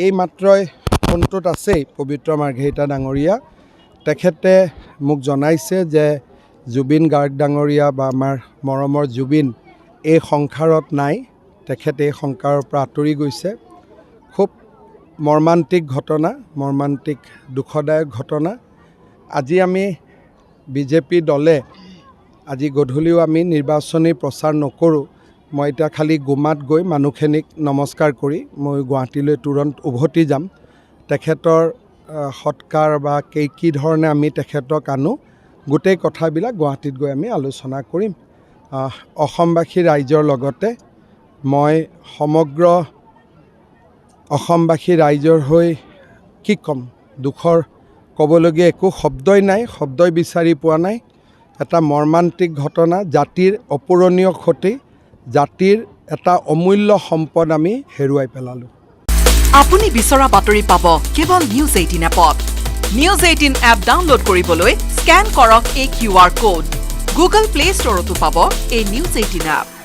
এই মাত্ৰই ফোনটোত আছেই পবিত্ৰ মাৰ্ঘেৰিটা ডাঙৰীয়া তেখেতে মোক জনাইছে যে জুবিন গাৰ্গ ডাঙৰীয়া বা আমাৰ মৰমৰ জুবিন এই সংসাৰত নাই তেখেতে এই সংসাৰৰ পৰা আঁতৰি গৈছে খুব মৰ্মান্তিক ঘটনা মৰ্মান্তিক দুখদায়ক ঘটনা আজি আমি বিজেপি দলে আজি গধূলিও আমি নিৰ্বাচনী প্ৰচাৰ নকৰোঁ মই এতিয়া খালি গুমাত গৈ মানুহখিনিক নমস্কাৰ কৰি মই গুৱাহাটীলৈ তুৰন্ত উভতি যাম তেখেতৰ সৎকাৰ বা কি ধৰণে আমি তেখেতক আনো গোটেই কথাবিলাক গুৱাহাটীত গৈ আমি আলোচনা কৰিম অসমবাসী ৰাইজৰ লগতে মই সমগ্ৰ অসমবাসী ৰাইজৰ হৈ কি ক'ম দুখৰ ক'বলগীয়া একো শব্দই নাই শব্দই বিচাৰি পোৱা নাই এটা মৰ্মান্তিক ঘটনা জাতিৰ অপূৰণীয় ক্ষতি জাতিৰ এটা অমূল্য সম্পদ আমি হেৰুৱাই পেলালোঁ আপুনি বিচৰা বাতৰি পাব কেৱল নিউজ 18 এপত নিউজ 18 এপ ডাউনলোড কৰিবলৈ স্কেন কৰক এই QR কোড গুগল প্লে ষ্টৰতো পাব এই নিউজ 18 এপ